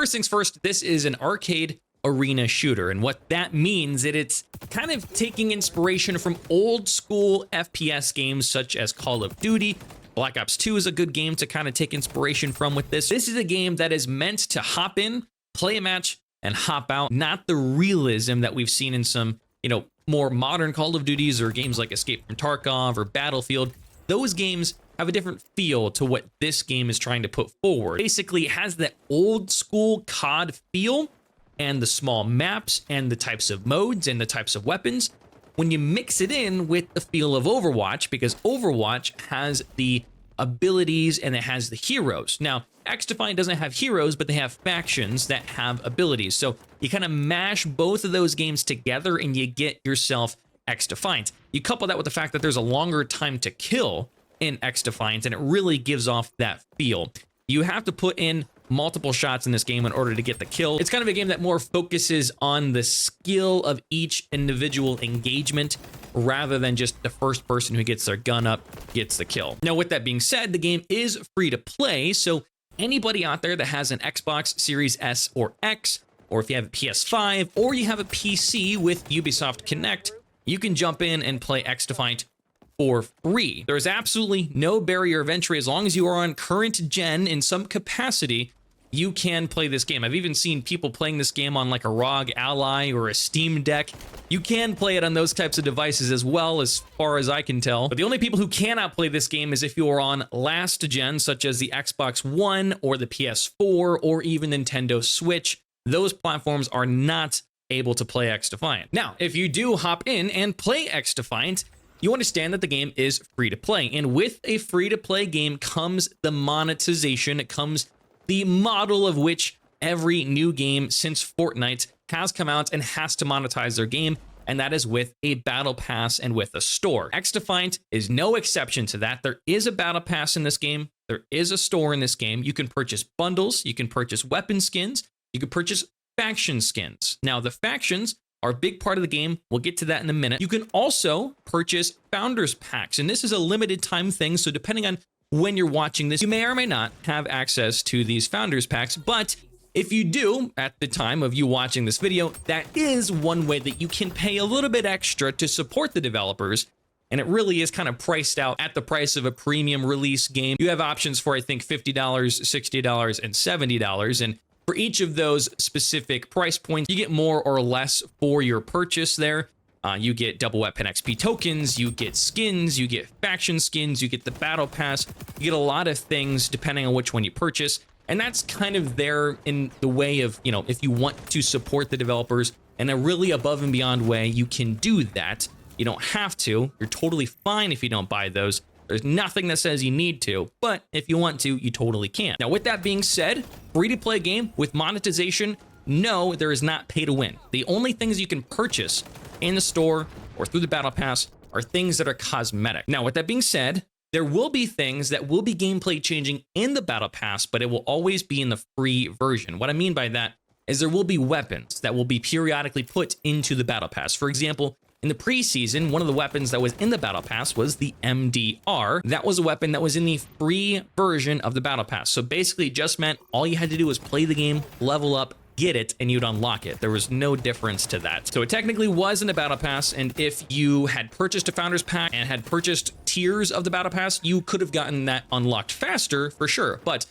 first things first, this is an arcade arena shooter, and what that means is it's kind of taking inspiration from old school FPS games such as Call of Duty. Black Ops 2 is a good game to kind of take inspiration from with this. This is a game that is meant to hop in, play a match, and hop out, not the realism that we've seen in some, more modern Call of Duties or games like Escape from Tarkov or Battlefield. Those games have a different feel to what this game is trying to put forward. Basically, it has that old school COD feel, and the small maps and the types of modes and the types of weapons, when you mix it in with the feel of Overwatch, because Overwatch has the abilities and it has the heroes. Now, XDefiant doesn't have heroes, but they have factions that have abilities. So you kind of mash both of those games together and you get yourself XDefiant. You couple that with the fact that there's a longer time to kill in XDefiant, and it really gives off that feel. You have to put in multiple shots in this game in order to get the kill. It's kind of a game that more focuses on the skill of each individual engagement rather than just the first person who gets their gun up gets the kill. Now, with that being said, the game is free to play, so anybody out there that has an Xbox Series S or X, or if you have a PS5, or you have a PC with Ubisoft Connect, you can jump in and play XDefiant for free. There is absolutely no barrier of entry. As long as you are on current gen in some capacity, you can play this game. I've even seen people playing this game on like a ROG Ally or a Steam Deck. You can play it on those types of devices as well, as far as I can tell. But the only people who cannot play this game is if you are on last gen, such as the Xbox One or the PS4 or even Nintendo Switch. Those platforms are not able to play XDefiant. Now, if you do hop in and play XDefiant, you understand that the game is free to play. And with a free to play game comes the monetization. It comes the model of which every new game since Fortnite has come out and has to monetize their game, and that is with a battle pass and with a store. XDefiant is no exception to that. There is a battle pass in this game. There is a store in this game. You can purchase bundles. You can purchase weapon skins. You can purchase faction skins. Now, the factions are a big part of the game. We'll get to that in a minute. You can also purchase founders packs, and this is a limited time thing, so depending on when you're watching this, you may or may not have access to these founders packs, but if you do at the time of you watching this video, that is one way that you can pay a little bit extra to support the developers, and it really is kind of priced out at the price of a premium release game. You have options for, I think, $50, $60, and $70, and for each of those specific price points, you get more or less for your purchase there. You get double weapon XP tokens, you get skins, you get faction skins, you get the battle pass, you get a lot of things depending on which one you purchase. And that's kind of there in the way of, if you want to support the developers in a really above and beyond way, you can do that. You don't have to. You're totally fine if you don't buy those. There's nothing that says you need to, but if you want to, you totally can. Now, with that being said, free-to-play game with monetization, no, there is not pay to win. The only things you can purchase in the store or through the battle pass are things that are cosmetic. Now, with that being said, there will be things that will be gameplay changing in the battle pass, but it will always be in the free version. What I mean by that is there will be weapons that will be periodically put into the battle pass. For example, in the preseason, one of the weapons that was in the battle pass was the MDR. That was a weapon that was in the free version of the battle pass. So basically it just meant all you had to do was play the game, level up, get it, and you'd unlock it. There was no difference to that. So it technically was in the battle pass, and if you had purchased a founders pack and had purchased tiers of the battle pass, you could have gotten that unlocked faster for sure, but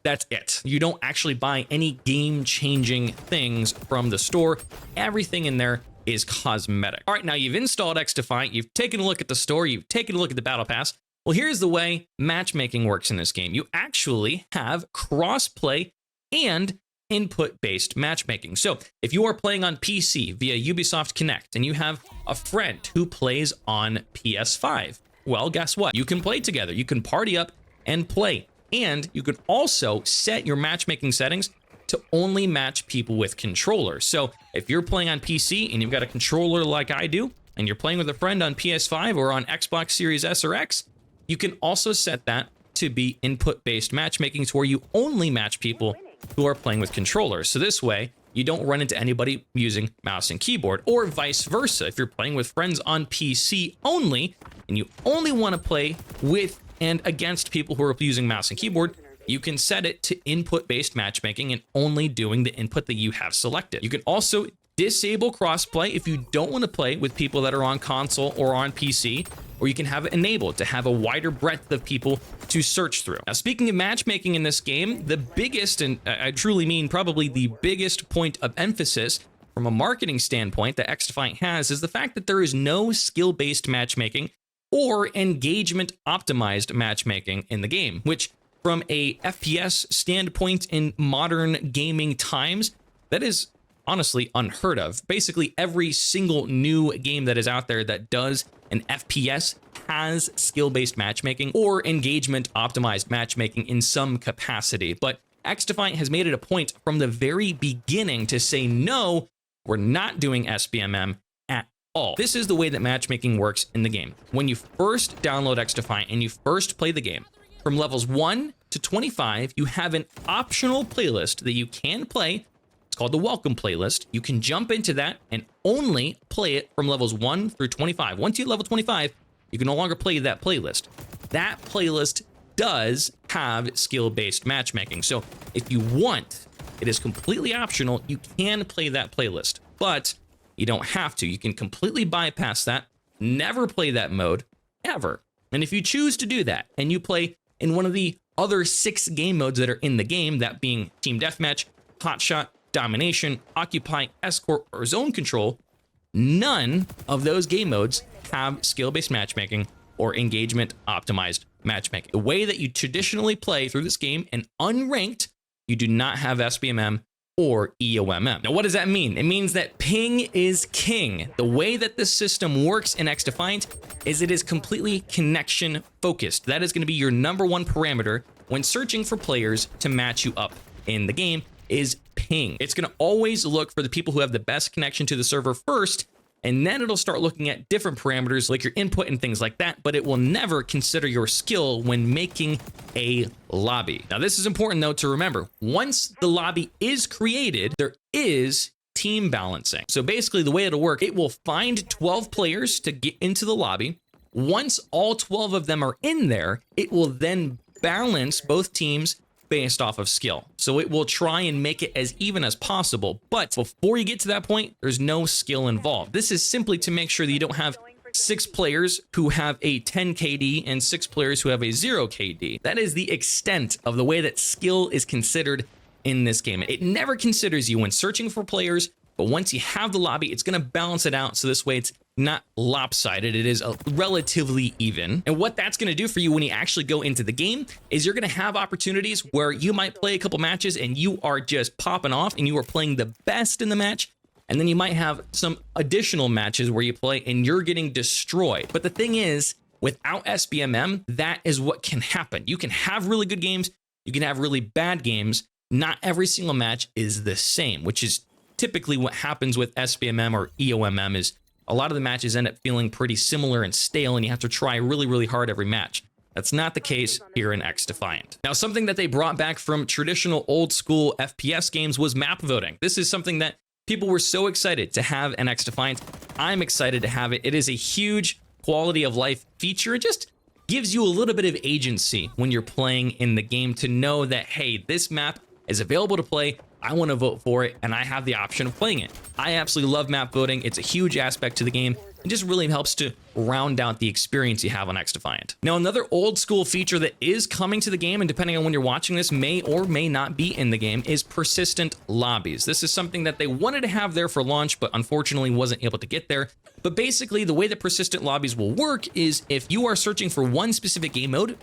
that's it. You don't actually buy any game-changing things from the store. Everything in there is cosmetic. All right, now you've installed XDefiant, you've taken a look at the store, you've taken a look at the battle pass. Well, here's the way matchmaking works in this game. You actually have cross-play and input-based matchmaking. So if you are playing on PC via Ubisoft Connect and you have a friend who plays on PS5, well, guess what? You can play together. You can party up and play. And you can also set your matchmaking settings to only match people with controllers. So if you're playing on PC and you've got a controller like I do, and you're playing with a friend on PS5 or on Xbox Series S or X, you can also set that to be input-based matchmaking to where you only match people who are playing with controllers. So this way, you don't run into anybody using mouse and keyboard, or vice versa. If you're playing with friends on PC only, and you only want to play with and against people who are using mouse and keyboard, You can set it to input-based matchmaking and only doing the input that you have selected. You can also disable crossplay if you don't want to play with people that are on console or on PC, or you can have it enabled to have a wider breadth of people to search through. Now, speaking of matchmaking in this game, the biggest, and I truly mean probably the biggest point of emphasis from a marketing standpoint that XDefiant has is the fact that there is no skill-based matchmaking or engagement-optimized matchmaking in the game, which from a FPS standpoint in modern gaming times, that is honestly unheard of. Basically, every single new game that is out there that does an FPS has skill-based matchmaking or engagement-optimized matchmaking in some capacity. But XDefiant has made it a point from the very beginning to say, no, we're not doing SBMM at all. This is the way that matchmaking works in the game. When you first download XDefiant and you first play the game, from levels 1 to 25, you have an optional playlist that you can play. It's called the Welcome playlist. You can jump into that and only play it from levels 1 through 25. Once you hit level 25, you can no longer play that playlist. That playlist does have skill-based matchmaking. So if you want, it is completely optional. You can play that playlist, but you don't have to. You can completely bypass that, never play that mode, ever. And if you choose to do that and you play in one of the other 6 game modes that are in the game, that being Team Deathmatch, Hotshot, Domination, Occupy, Escort, or Zone Control, none of those game modes have skill-based matchmaking or engagement-optimized matchmaking. The way that you traditionally play through this game and unranked, you do not have SBMM or EOMM. Now, what does that mean? It means that ping is king. The way that this system works in XDefiant is it is completely connection focused. That is going to be your #1 parameter when searching for players to match you up in the game is ping. It's going to always look for the people who have the best connection to the server first, and then it'll start looking at different parameters like your input and things like that, but it will never consider your skill when making a lobby. Now, this is important, though, to remember. Once the lobby is created, there is team balancing. So basically, the way it'll work, it will find 12 players to get into the lobby. Once all 12 of them are in there, it will then balance both teams based off of skill. So it will try and make it as even as possible. But before you get to that point, there's no skill involved. This is simply to make sure that you don't have 6 players who have a 10 KD and 6 players who have a 0 KD. That is the extent of the way that skill is considered in this game. It never considers you when searching for players, but once you have the lobby, it's going to balance it out. So this way it's not lopsided. It is relatively even. And what that's going to do for you when you actually go into the game is you're going to have opportunities where you might play a couple matches and you are just popping off and you are playing the best in the match. And then you might have some additional matches where you play and you're getting destroyed. But the thing is, without SBMM, that is what can happen. You can have really good games. You can have really bad games. Not every single match is the same, which is typically what happens with SBMM or EOMM is a lot of the matches end up feeling pretty similar and stale, and you have to try really, really hard every match. That's not the case here in XDefiant. Now, something that they brought back from traditional old school FPS games was map voting. This is something that people were so excited to have in XDefiant. I'm excited to have it. It is a huge quality of life feature. It just gives you a little bit of agency when you're playing in the game to know that, hey, this map is available to play. I want to vote for it, and I have the option of playing it. I absolutely love map voting. It's a huge aspect to the game. It just really helps to round out the experience you have on XDefiant. Now, another old school feature that is coming to the game, and depending on when you're watching this, may or may not be in the game, is persistent lobbies. This is something that they wanted to have there for launch, but unfortunately wasn't able to get there. But basically, the way that persistent lobbies will work is if you are searching for one specific game mode,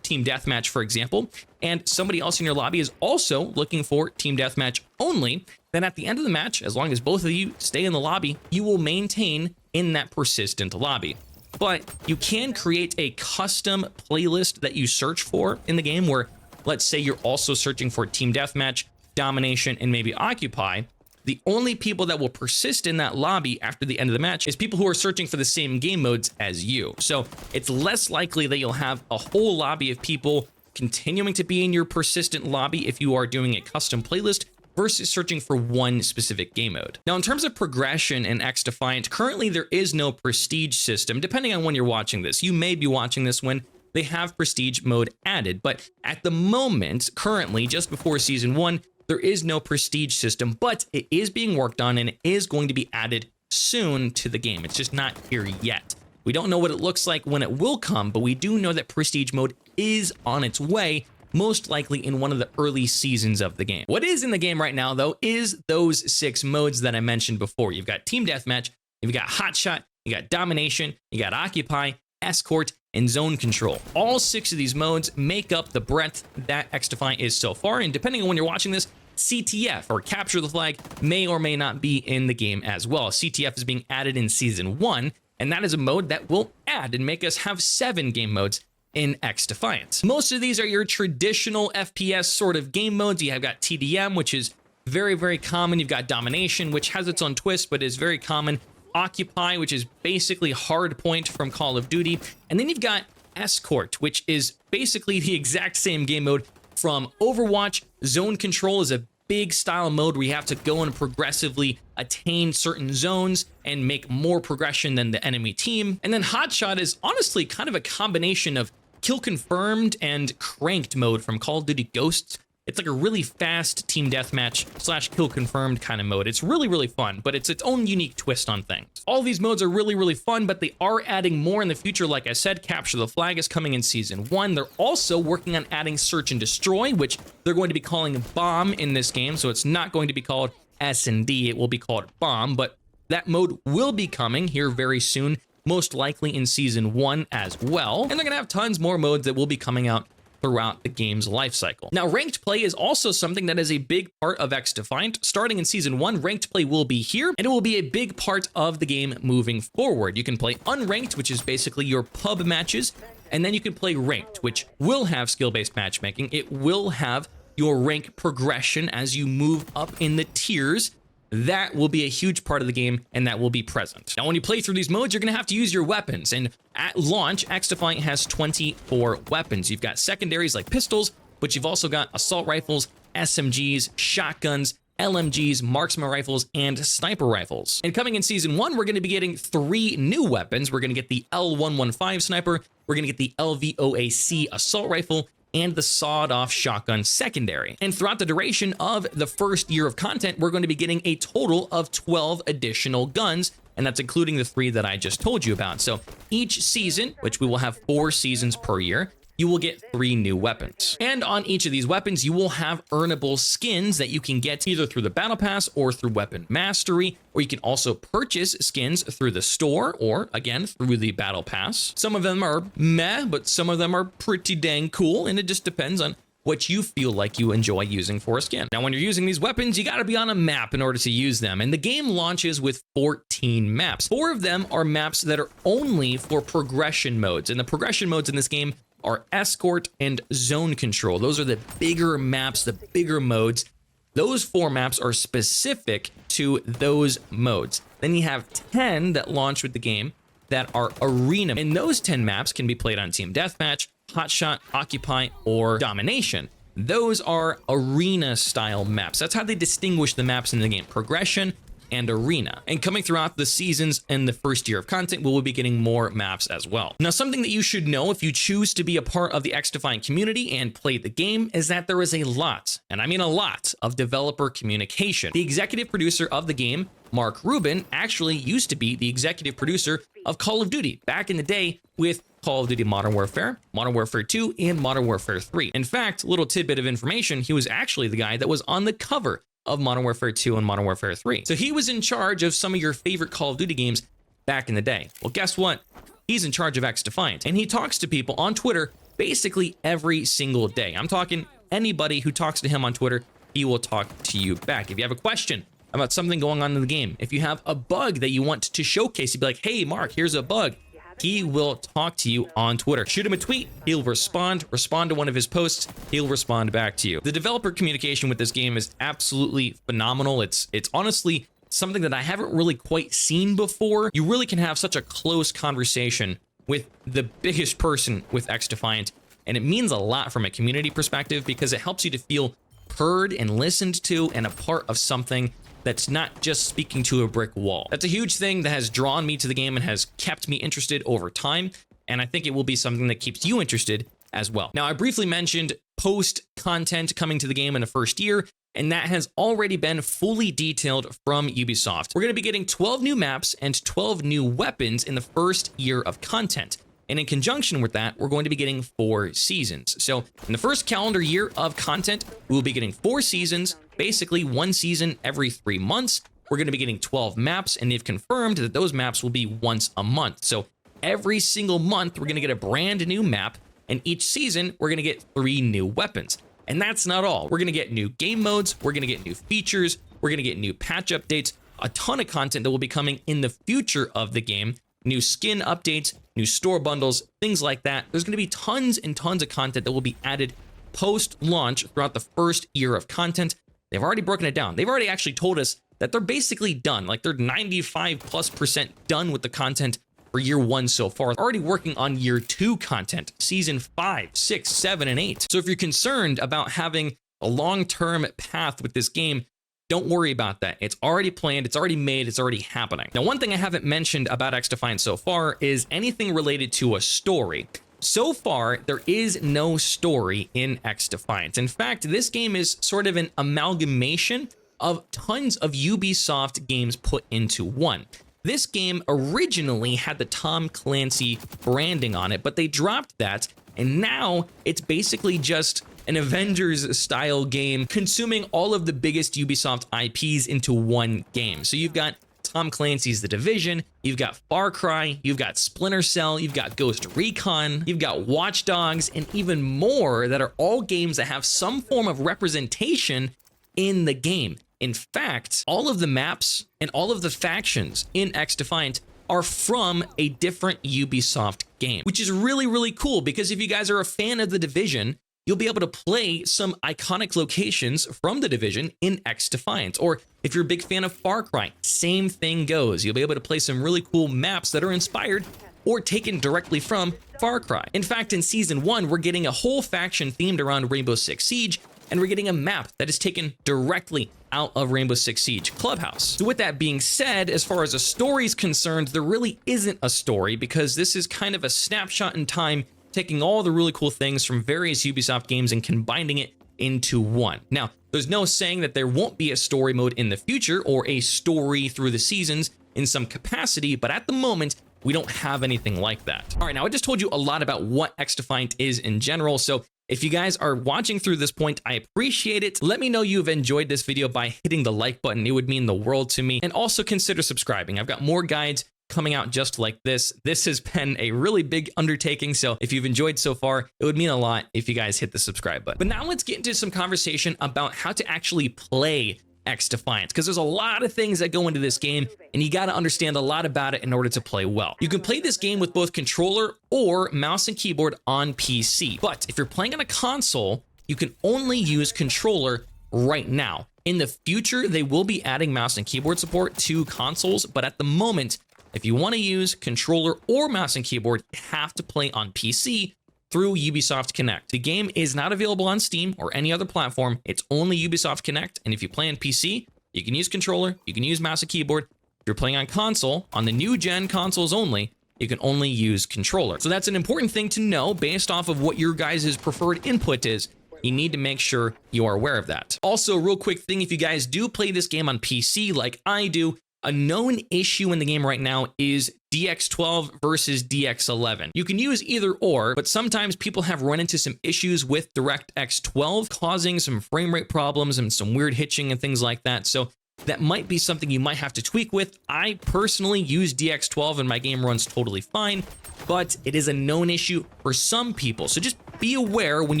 Team Deathmatch, for example, and somebody else in your lobby is also looking for Team Deathmatch only, then at the end of the match, as long as both of you stay in the lobby, you will maintain in that persistent lobby. But you can create a custom playlist that you search for in the game where, let's say you're also searching for Team Deathmatch, Domination, and maybe Occupy. The only people that will persist in that lobby after the end of the match is people who are searching for the same game modes as you. So it's less likely that you'll have a whole lobby of people continuing to be in your persistent lobby if you are doing a custom playlist versus searching for one specific game mode. Now, in terms of progression in XDefiant, currently there is no prestige system. Depending on when you're watching this, you may be watching this when they have prestige mode added. But at the moment, currently, just before season 1, there is no prestige system, but it is being worked on and it is going to be added soon to the game. It's just not here yet. We don't know what it looks like when it will come, but we do know that prestige mode is on its way, most likely in one of the early seasons of the game. What is in the game right now, though, is those 6 modes that I mentioned before. You've got Team Deathmatch, you've got Hotshot, you got Domination, you got Occupy, Escort, and Zone Control. All 6 of these modes make up the breadth that XDefiant is so far, and depending on when you're watching this, CTF, or Capture the Flag, may or may not be in the game as well. CTF is being added in Season 1, and that is a mode that will add and make us have 7 game modes in XDefiant. Most of these are your traditional FPS sort of game modes. You have got TDM, which is very, very common. You've got Domination, which has its own twist, but is very common. Occupy, which is basically Hardpoint from Call of Duty. And then you've got Escort, which is basically the exact same game mode from Overwatch. Zone Control is a big style mode where you have to go and progressively attain certain zones and make more progression than the enemy team. And then Hotshot is honestly kind of a combination of Kill Confirmed and Cranked mode from Call of Duty Ghosts. It's like a really fast team deathmatch / kill confirmed kind of mode. It's really, really fun, but it's its own unique twist on things. All these modes are really, really fun, but they are adding more in the future. Like I said, Capture the Flag is coming in Season 1. They're also working on adding Search and Destroy, which they're going to be calling Bomb in this game. So it's not going to be called S&D, it will be called Bomb, but that mode will be coming here very soon, most likely in Season 1 as well. And they're gonna have tons more modes that will be coming out throughout the game's life cycle. Now, ranked play is also something that is a big part of XDefiant. Starting in Season 1, ranked play will be here, and it will be a big part of the game moving forward. You can play unranked, which is basically your pub matches, and then you can play ranked, which will have skill-based matchmaking. It will have your rank progression as you move up in the tiers. That will be a huge part of the game, and that will be present. Now, when you play through these modes, you're going to have to use your weapons, and at launch, XDefiant has 24 weapons. You've got secondaries like pistols, but you've also got assault rifles, SMGs, shotguns, LMGs, marksman rifles, and sniper rifles. And coming in Season 1, we're going to be getting 3 new weapons. We're going to get the L115 sniper, we're going to get the LVOAC assault rifle, and the sawed-off shotgun secondary. And throughout the duration of the first year of content, we're going to be getting a total of 12 additional guns, and that's including the 3 that I just told you about. So each season, which we will have 4 seasons per year, you will get 3 new weapons. And on each of these weapons, you will have earnable skins that you can get either through the Battle Pass or through Weapon Mastery, or you can also purchase skins through the store or, again, through the Battle Pass. Some of them are meh, but some of them are pretty dang cool, and it just depends on what you feel like you enjoy using for a skin. Now, when you're using these weapons, you gotta be on a map in order to use them, and the game launches with 14 maps. 4 of them are maps that are only for progression modes, and the progression modes in this game are Escort and Zone Control. Those are the bigger maps, the bigger modes. Those 4 maps are specific to those modes. Then you have 10 that launch with the game that are arena. And those 10 maps can be played on Team Deathmatch, Hotshot, Occupy, or Domination. Those are arena style maps. That's how they distinguish the maps in the game: progression and arena. And coming throughout the seasons and the first year of content, we will be getting more maps as well. Now, something that you should know if you choose to be a part of the XDefiant community and play the game is that there is a lot, and I mean a lot, of developer communication. The executive producer of the game, Mark Rubin, actually used to be the executive producer of Call of Duty back in the day with Call of Duty Modern Warfare, Modern Warfare 2, and Modern Warfare 3. In fact, little tidbit of information, he was actually the guy that was on the cover of Modern Warfare 2 and Modern Warfare 3. So he was in charge of some of your favorite Call of Duty games back in the day. Well, guess what? He's in charge of XDefiant, and he talks to people on Twitter basically every single day. I'm talking anybody who talks to him on Twitter, he will talk to you back. If you have a question about something going on in the game, if you have a bug that you want to showcase, you'd be like, hey, Mark, here's a bug. He will talk to you on Twitter. Shoot him a tweet, he'll respond to one of his posts, he'll respond back to you. The developer communication with this game is absolutely phenomenal. It's honestly something that I haven't really quite seen before. You really can have such a close conversation with the biggest person with XDefiant, and it means a lot from a community perspective because it helps you to feel heard and listened to and a part of something that's not just speaking to a brick wall. That's a huge thing that has drawn me to the game and has kept me interested over time. and I think it will be something that keeps you interested as well. Now, I briefly mentioned post content coming to the game in the first year, and that has already been fully detailed from Ubisoft. We're going to be getting 12 new maps and 12 new weapons in the first year of content. And in conjunction with that, we're going to be getting 4 seasons. So in the first calendar year of content, we will be getting 4 seasons, basically 1 season every 3 months. We're going to be getting 12 maps, and they've confirmed that those maps will be once a month. So every single month, we're going to get a brand new map, and each season, we're going to get 3 new weapons. And that's not all. We're going to get new game modes, we're going to get new features, we're going to get new patch updates, a ton of content that will be coming in the future of the game, new skin updates, new store bundles, things like that. There's going to be tons and tons of content that will be added post-launch throughout the first year of content. They've already broken it down. They've already actually told us that they're basically done. Like they're 95+% done with the content for year 1 so far. They're already working on year 2 content, season 5, 6, 7, and 8. So if you're concerned about having a long-term path with this game, don't worry about that. It's already planned, it's already made, it's already happening. Now, one thing I haven't mentioned about XDefiant so far is anything related to a story. So far, there is no story in XDefiant. In fact, this game is sort of an amalgamation of tons of Ubisoft games put into one. This game originally had the Tom Clancy branding on it, but they dropped that, and now it's basically just an Avengers-style game consuming all of the biggest Ubisoft IPs into one game. So you've got Tom Clancy's The Division, you've got Far Cry, you've got Splinter Cell, you've got Ghost Recon, you've got Watch Dogs, and even more that are all games that have some form of representation in the game. In fact, all of the maps and all of the factions in XDefiant are from a different Ubisoft game, which is really, really cool because if you guys are a fan of The Division, you'll be able to play some iconic locations from The Division in XDefiant. Or if you're a big fan of Far Cry, same thing goes. You'll be able to play some really cool maps that are inspired or taken directly from Far Cry. In fact, in Season 1, we're getting a whole faction themed around Rainbow Six Siege, and we're getting a map that is taken directly out of Rainbow Six Siege Clubhouse. So with that being said, as far as a story is concerned, there really isn't a story because this is kind of a snapshot in time, taking all the really cool things from various Ubisoft games and combining it into one. Now, there's no saying that there won't be a story mode in the future or a story through the seasons in some capacity, but at the moment, we don't have anything like that. All right, now I just told you a lot about what XDefiant is in general, so if you guys are watching through this point, I appreciate it. Let me know you've enjoyed this video by hitting the like button. It would mean the world to me. And also consider subscribing. I've got more guides coming out just like this. This has been a really big undertaking, so if you've enjoyed so far, it would mean a lot if you guys hit the subscribe button. But now let's get into some conversation about how to actually play XDefiant, because there's a lot of things that go into this game, and you got to understand a lot about it in order to play well. You can play this game with both controller or mouse and keyboard on PC, but if you're playing on a console, you can only use controller right now. In the future, they will be adding mouse and keyboard support to consoles, but at the moment, if you want to use controller or mouse and keyboard, you have to play on PC through Ubisoft Connect. The game is not available on Steam or any other platform. It's only Ubisoft Connect, and if you play on PC, you can use controller, you can use mouse and keyboard. If you're playing on console, on the new gen consoles only, you can only use controller. So that's an important thing to know based off of what your guys' preferred input is. You need to make sure you are aware of that. Also, real quick thing, if you guys do play this game on PC like I do, a known issue in the game right now is DX12 versus DX11. You can use either or, but sometimes people have run into some issues with DirectX 12, causing some frame rate problems and some weird hitching and things like that. So that might be something you might have to tweak with. I personally use DX12 and my game runs totally fine, but it is a known issue for some people. So just be aware when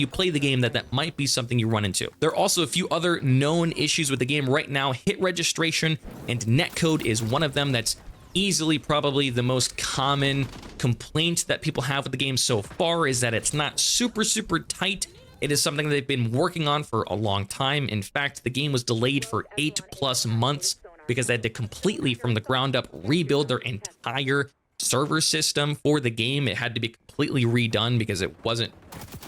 you play the game that that might be something you run into. There are also a few other known issues with the game right now. Hit registration and netcode is one of them. That's easily probably the most common complaint that people have with the game so far, is that it's not super tight. It is something they've been working on for a long time. In fact, the game was delayed for 8+ months because they had to completely from the ground up rebuild their entire server system for the game. It had to be completely redone because it wasn't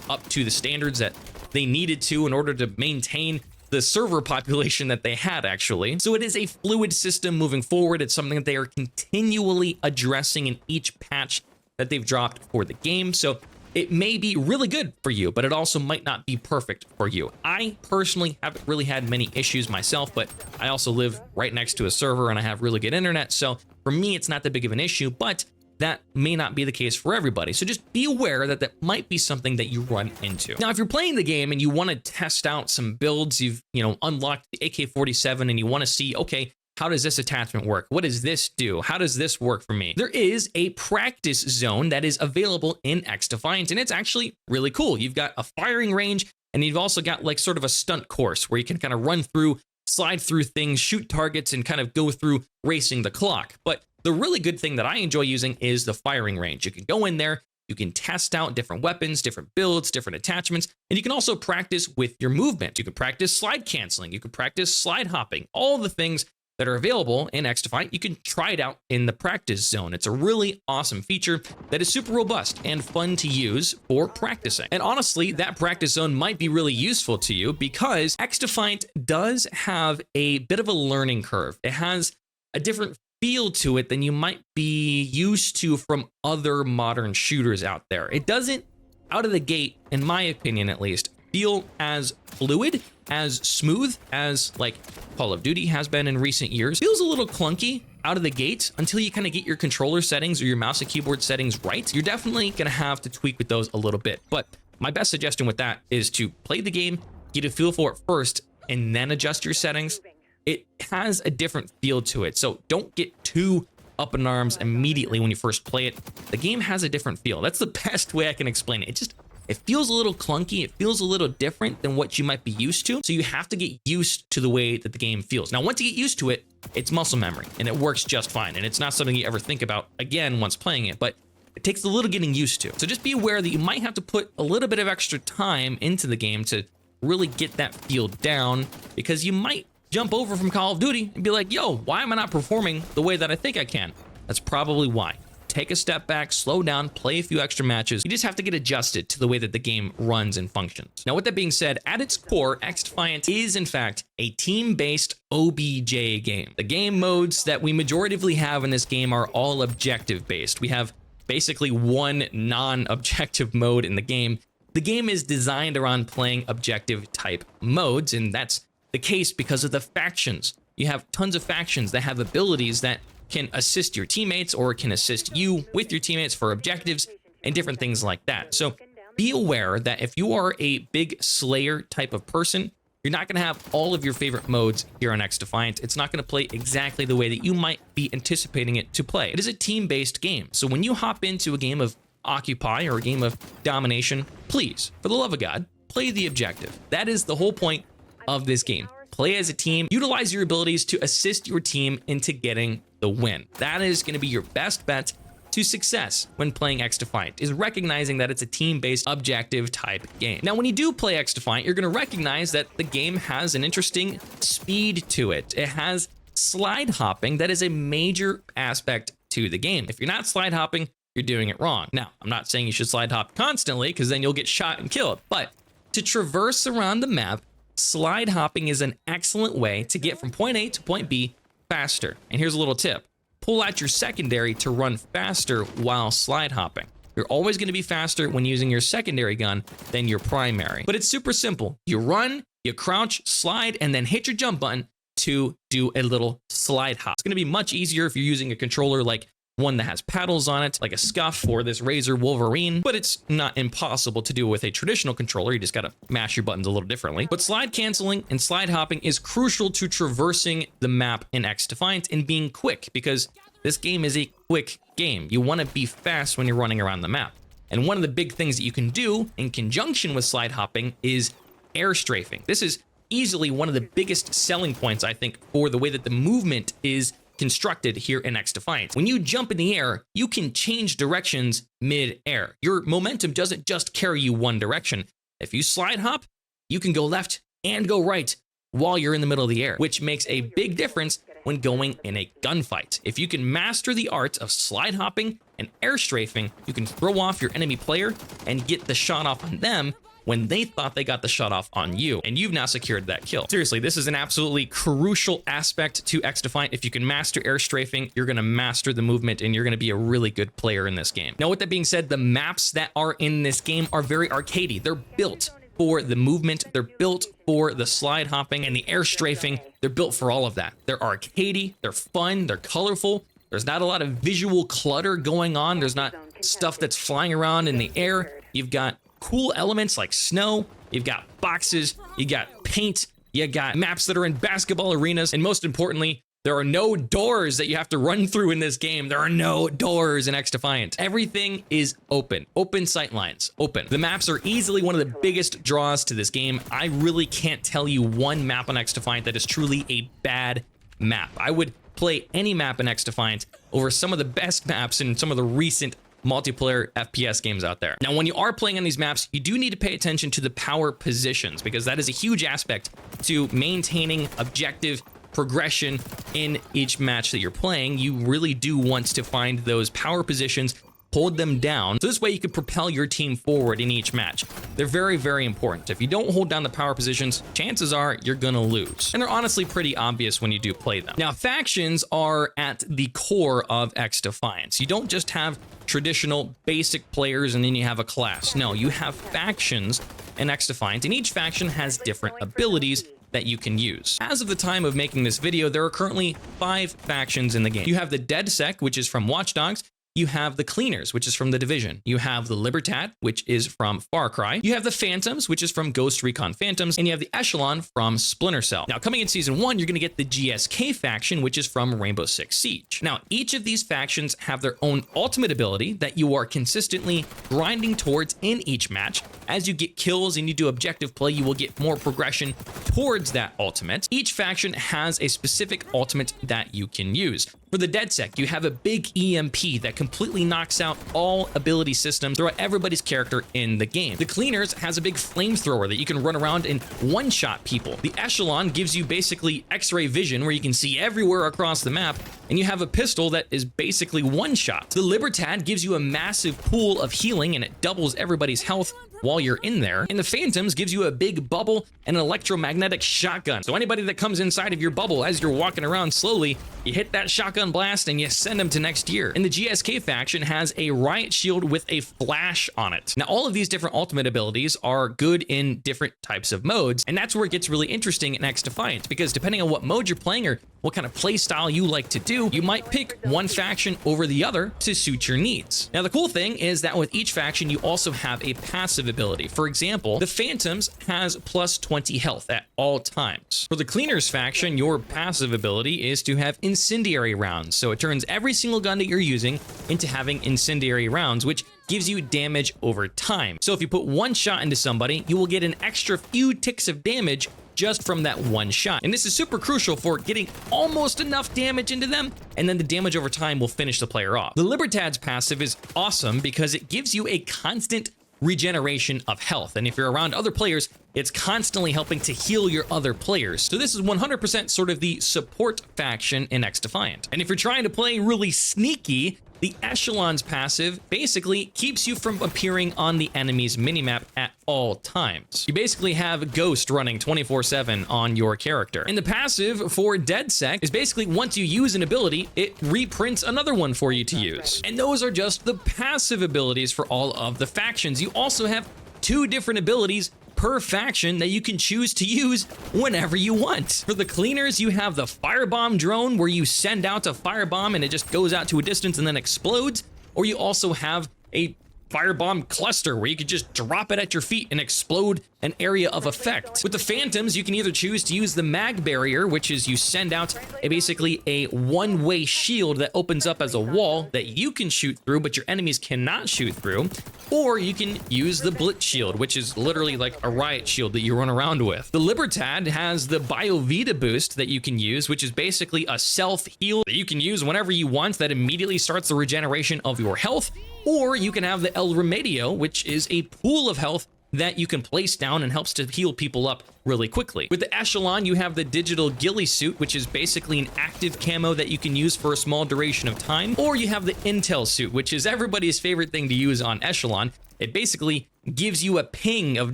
up to the standards that they needed to in order to maintain the server population that they had, actually. So it is a fluid system moving forward. It's something that they are continually addressing in each patch that they've dropped for the game. So it may be really good for you, but it also might not be perfect for you. I personally haven't really had many issues myself, but I also live right next to a server and I have really good internet. So for me, it's not that big of an issue, but that may not be the case for everybody. So just be aware that that might be something that you run into. Now, if you're playing the game and you want to test out some builds, you've unlocked the AK-47 and you want to see, okay, how does this attachment work? What does this do? How does this work for me? There is a practice zone that is available in XDefiant, and it's actually really cool. You've got a firing range, and you've also got like sort of a stunt course where you can kind of run through, slide through things, shoot targets, and kind of go through racing the clock. But the really good thing that I enjoy using is the firing range. You can go in there, you can test out different weapons, different builds, different attachments, and you can also practice with your movement. You can practice slide canceling, you can practice slide hopping, all the things that are available in XDefiant. You can try it out in the practice zone. It's a really awesome feature that is super robust and fun to use for practicing. And honestly, that practice zone might be really useful to you because XDefiant does have a bit of a learning curve. It has a different feel to it than you might be used to from other modern shooters out there. It doesn't, out of the gate, in my opinion at least, feel as fluid, as smooth as like Call of Duty has been in recent years. Feels a little clunky out of the gate until you kind of get your controller settings or your mouse and keyboard settings right. You're definitely gonna have to tweak with those a little bit. But my best suggestion with that is to play the game, get a feel for it first, and then adjust your settings. It has a different feel to it, so don't get too up in arms immediately when you first play it. The game has a different feel. That's the best way I can explain it. It feels a little clunky. It feels a little different than what you might be used to. So you have to get used to the way that the game feels. Now, once you get used to it, it's muscle memory and it works just fine. And it's not something you ever think about again once playing it, but it takes a little getting used to. So just be aware that you might have to put a little bit of extra time into the game to really get that feel down, because you might jump over from Call of Duty and be like, yo, why am I not performing the way that I think I can? That's probably why. Take a step back, slow down, play a few extra matches. You just have to get adjusted to the way that the game runs and functions. Now, with that being said, at its core, XDefiant is in fact a team-based OBJ game. The game modes that we majoritively have in this game are all objective-based. We have basically one non-objective mode in the game. The game is designed around playing objective type modes, and that's the case because of the factions. You have tons of factions that have abilities that can assist your teammates or can assist you with your teammates for objectives and different things like that. So be aware that if you are a big Slayer type of person, you're not going to have all of your favorite modes here on XDefiant. It's not going to play exactly the way that you might be anticipating it to play. It is a team-based game. So when you hop into a game of Occupy or a game of Domination, please, for the love of God, play the objective. That is the whole point of this game. Play as a team, utilize your abilities to assist your team into getting the win. That is going to be your best bet to success when playing XDefiant, is recognizing that it's a team-based objective type game. Now, when you do play XDefiant, you're going to recognize that the game has an interesting speed to it. It has slide hopping that is a major aspect to the game. If you're not slide hopping, you're doing it wrong. Now, I'm not saying you should slide hop constantly because then you'll get shot and killed, but to traverse around the map, slide hopping is an excellent way to get from point A to point B faster. And here's a little tip. Pull out your secondary to run faster while slide hopping. You're always going to be faster when using your secondary gun than your primary. But it's super simple. You run, you crouch, slide, and then hit your jump button to do a little slide hop. It's going to be much easier if you're using a controller like one that has paddles on it, like a Scuff or this Razer Wolverine, but it's not impossible to do with a traditional controller. You just gotta mash your buttons a little differently. But slide canceling and slide hopping is crucial to traversing the map in XDefiant and being quick, because this game is a quick game. You wanna be fast when you're running around the map. And one of the big things that you can do in conjunction with slide hopping is air strafing. This is easily one of the biggest selling points, I think, for the way that the movement is constructed here in XDefiant. When you jump in the air, you can change directions mid-air. Your momentum doesn't just carry you one direction. If you slide hop, you can go left and go right while you're in the middle of the air, which makes a big difference when going in a gunfight. If you can master the art of slide hopping and air strafing, you can throw off your enemy player and get the shot off on them when they thought they got the shot off on you, and you've now secured that kill. Seriously, this is an absolutely crucial aspect to XDefiant. If you can master air strafing, you're gonna master the movement, and you're gonna be a really good player in this game. Now, with that being said, the maps that are in this game are very arcadey. They're built for the movement, they're built for the slide hopping and the air strafing. They're built for all of that. They're arcadey, they're fun, they're colorful. There's not a lot of visual clutter going on. There's not stuff that's flying around in the air. You've got cool elements like snow, you've got boxes, you got paint, you got maps that are in basketball arenas, and most importantly, there are no doors that you have to run through in this game. There are no doors in XDefiant. Everything is open. Open sightlines. Open. The maps are easily one of the biggest draws to this game. I really can't tell you one map on XDefiant that is truly a bad map. I would play any map in XDefiant over some of the best maps in some of the recent multiplayer FPS games out there. Now, when you are playing on these maps, you do need to pay attention to the power positions, because that is a huge aspect to maintaining objective progression in each match that you're playing. You really do want to find those power positions, hold them down, so this way you can propel your team forward in each match. They're very, very important. If you don't hold down the power positions, chances are you're gonna lose. And they're honestly pretty obvious when you do play them. Now, factions are at the core of XDefiant. You don't just have traditional basic players and then you have a class. No, you have factions in XDefiant, and each faction has different abilities that you can use. As of the time of making this video, there are currently 5 factions in the game. You have the DedSec, which is from Watch Dogs. You have the Cleaners, which is from The Division. You have the Libertad, which is from Far Cry. You have the Phantoms, which is from Ghost Recon Phantoms. And you have the Echelon from Splinter Cell. Now, coming in Season 1, you're going to get the GSK faction, which is from Rainbow Six Siege. Now, each of these factions have their own ultimate ability that you are consistently grinding towards in each match. As you get kills and you do objective play, you will get more progression towards that ultimate. Each faction has a specific ultimate that you can use. For the DedSec, you have a big EMP that completely knocks out all ability systems throughout everybody's character in the game. The Cleaners has a big flamethrower that you can run around and one-shot people. The Echelon gives you basically X-ray vision where you can see everywhere across the map, and you have a pistol that is basically one-shot. The Libertad gives you a massive pool of healing, and it doubles everybody's health while you're in there. And the Phantoms gives you a big bubble and an electromagnetic shotgun. So anybody that comes inside of your bubble as you're walking around slowly, you hit that shotgun blast and you send them to next year. And the GSK faction has a riot shield with a flash on it. Now, all of these different ultimate abilities are good in different types of modes, and that's where it gets really interesting in XDefiant, because depending on what mode you're playing or what kind of play style you like to do, you might pick one faction over the other to suit your needs. Now, the cool thing is that with each faction, you also have a passive ability. For example, the Phantoms has plus 20 health at all times. For the Cleaners faction, your passive ability is to have incendiary rounds. So it turns every single gun that you're using into having incendiary rounds, which gives you damage over time. So if you put one shot into somebody, you will get an extra few ticks of damage just from that one shot. And this is super crucial for getting almost enough damage into them, and then the damage over time will finish the player off. The Libertad's passive is awesome because it gives you a constant regeneration of health, and if you're around other players, it's constantly helping to heal your other players. So this is 100% sort of the support faction in XDefiant. And if you're trying to play really sneaky, the Echelon's passive basically keeps you from appearing on the enemy's minimap at all times. You basically have Ghost running 24/7 on your character. And the passive for DedSec is basically once you use an ability, it reprints another one for you to use. And those are just the passive abilities for all of the factions. You also have 2 different abilities per faction that you can choose to use whenever you want. For the Cleaners, you have the firebomb drone where you send out a firebomb and it just goes out to a distance and then explodes, or you also have a firebomb cluster where you could just drop it at your feet and explode an area of effect. With the Phantoms, you can either choose to use the mag barrier, which is you send out basically a one-way shield that opens up as a wall that you can shoot through, but your enemies cannot shoot through, or you can use the blitz shield, which is literally like a riot shield that you run around with. The Libertad has the Biovita boost that you can use, which is basically a self-heal that you can use whenever you want that immediately starts the regeneration of your health, or you can have the El Remedio, which is a pool of health that you can place down and helps to heal people up really quickly. With the Echelon, you have the digital ghillie suit, which is basically an active camo that you can use for a small duration of time, or you have the intel suit, which is everybody's favorite thing to use on Echelon. it basically gives you a ping of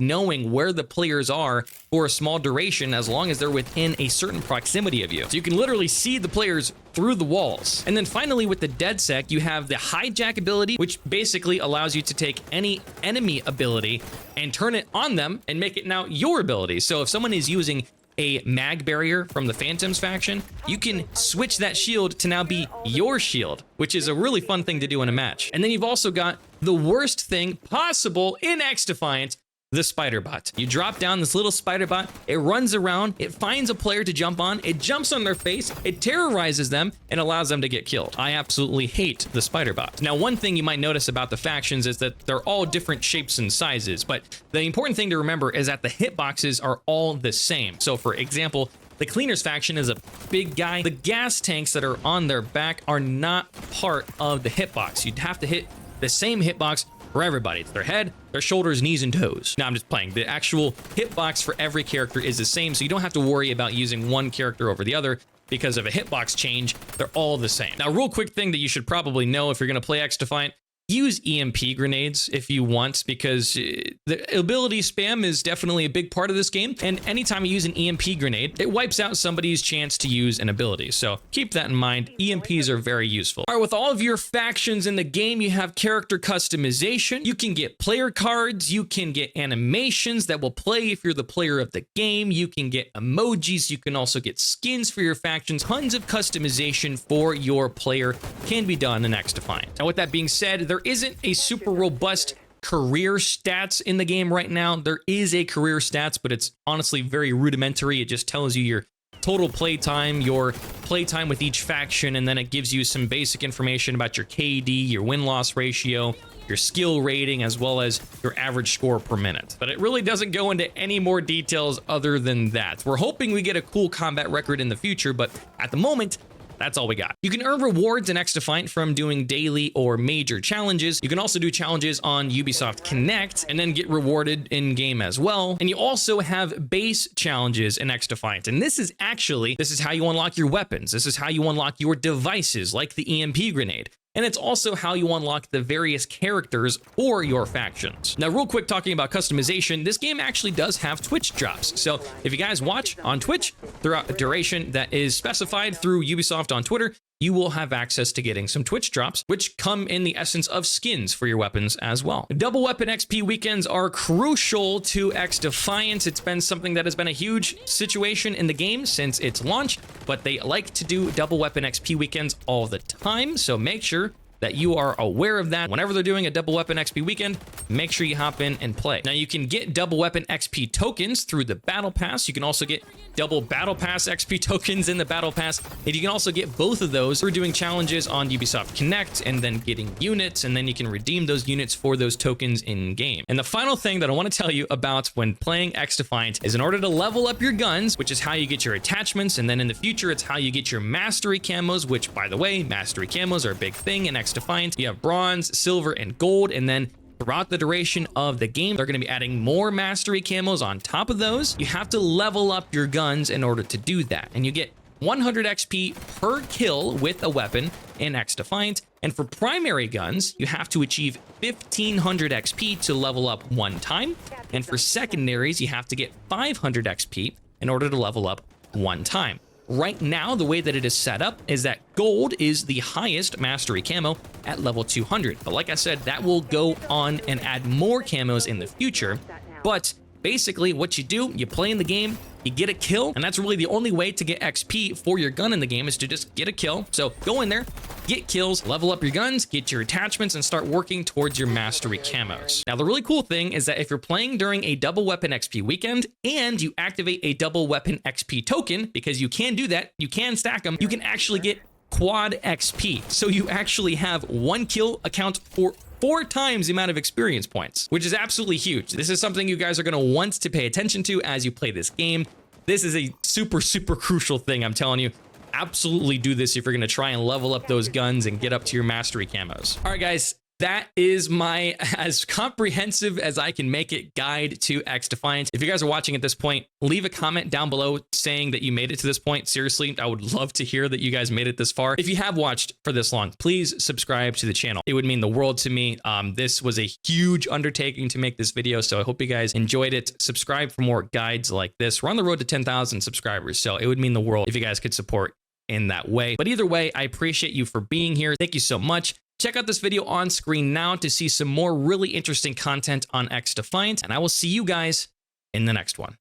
knowing where the players are for a small duration as long as they're within a certain proximity of you. So you can literally see the players through the walls. And then finally with the DedSec, you have the hijack ability, which basically allows you to take any enemy ability and turn it on them and make it now your ability. So if someone is using a mag barrier from the Phantoms faction, you can switch that shield to now be your shield, which is a really fun thing to do in a match. And then you've also got the worst thing possible in XDefiant, the spider bot. You drop down this little spider bot, it runs around, it finds a player to jump on, it jumps on their face, it terrorizes them, and allows them to get killed. I absolutely hate the spider bot. Now, one thing you might notice about the factions is that they're all different shapes and sizes, but the important thing to remember is that the hitboxes are all the same. So for example, the Cleaners faction is a big guy. The gas tanks that are on their back are not part of the hitbox. You'd have to hit the same hitbox for everybody. It's their head, their shoulders, knees, and toes. Now I'm just playing. The actual hitbox for every character is the same, so you don't have to worry about using one character over the other because of a hitbox change. They're all the same. Now, real quick thing that you should probably know if you're going to play XDefiant, use EMP grenades if you want, because the ability spam is definitely a big part of this game. And anytime you use an EMP grenade, it wipes out somebody's chance to use an ability. So keep that in mind. EMPs are very useful. All right, with all of your factions in the game, you have character customization. You can get player cards. You can get animations that will play if you're the player of the game. You can get emojis. You can also get skins for your factions. Tons of customization for your player can be done in XDefiant. Now, with that being said, there isn't a super robust career stats in the game right now. There is a career stats, but it's honestly very rudimentary. It just tells you your total playtime, your playtime with each faction, and then it gives you some basic information about your KD, your win-loss ratio, your skill rating, as well as your average score per minute. But it really doesn't go into any more details other than that. We're hoping we get a cool combat record in the future, but at the moment, that's all we got. You can earn rewards in XDefiant from doing daily or major challenges. You can also do challenges on Ubisoft Connect and then get rewarded in game as well. And you also have base challenges in XDefiant. And this is how you unlock your weapons. This is how you unlock your devices like the EMP grenade. And it's also how you unlock the various characters for your factions. Now, real quick, talking about customization, this game actually does have Twitch drops. So if you guys watch on Twitch throughout the duration that is specified through Ubisoft on Twitter, you will have access to getting some Twitch drops, which come in the essence of skins for your weapons as well. Double weapon XP weekends are crucial to XDefiant. It's been something that has been a huge situation in the game since its launch, but they like to do double weapon XP weekends all the time. So make sure that you are aware of that. Whenever they're doing a double weapon XP weekend, make sure you hop in and play. Now, you can get double weapon XP tokens through the battle pass. You can also get double battle pass XP tokens in the battle pass, and you can also get both of those through doing challenges on Ubisoft Connect and then getting units, and then you can redeem those units for those tokens in game. And the final thing that I want to tell you about when playing XDefiant is in order to level up your guns, which is how you get your attachments, and then in the future it's how you get your mastery camos, which, by the way, mastery camos are a big thing in XDefiant. You have bronze, silver, and gold, and then throughout the duration of the game, they're going to be adding more mastery camos on top of those. You have to level up your guns in order to do that, and you get 100 XP per kill with a weapon in XDefiant. And for primary guns, you have to achieve 1500 XP to level up one time. And for secondaries, you have to get 500 XP in order to level up one time. Right now, the way that it is set up is that gold is the highest mastery camo at level 200. But like I said, that will go on and add more camos in the future. But basically what you do, you play in the game, you get a kill, and that's really the only way to get XP for your gun in the game is to just get a kill. So go in there, get kills, level up your guns, get your attachments, and start working towards your mastery camos. Now, the really cool thing is that if you're playing during a double weapon XP weekend and you activate a double weapon XP token, because you can do that, you can stack them, you can actually get quad XP. So you actually have one kill account for 4 times the amount of experience points, which is absolutely huge. This is something you guys are going to want to pay attention to as you play this game. This is a super, super crucial thing, I'm telling you. Absolutely do this if you're going to try and level up those guns and get up to your mastery camos. All right, guys, that is my as comprehensive as I can make it guide to XDefiant. If you guys are watching at this point, leave a comment down below saying that you made it to this point. Seriously, I would love to hear that you guys made it this far. If you have watched for this long, please subscribe to the channel. It would mean the world to me. This was a huge undertaking to make this video, so I hope you guys enjoyed it. Subscribe for more guides like this. We're on the road to 10,000 subscribers, so it would mean the world if you guys could support in that way. But either way, I appreciate you for being here. Thank you so much. Check out this video on screen now to see some more really interesting content on XDefiant, and I will see you guys in the next one.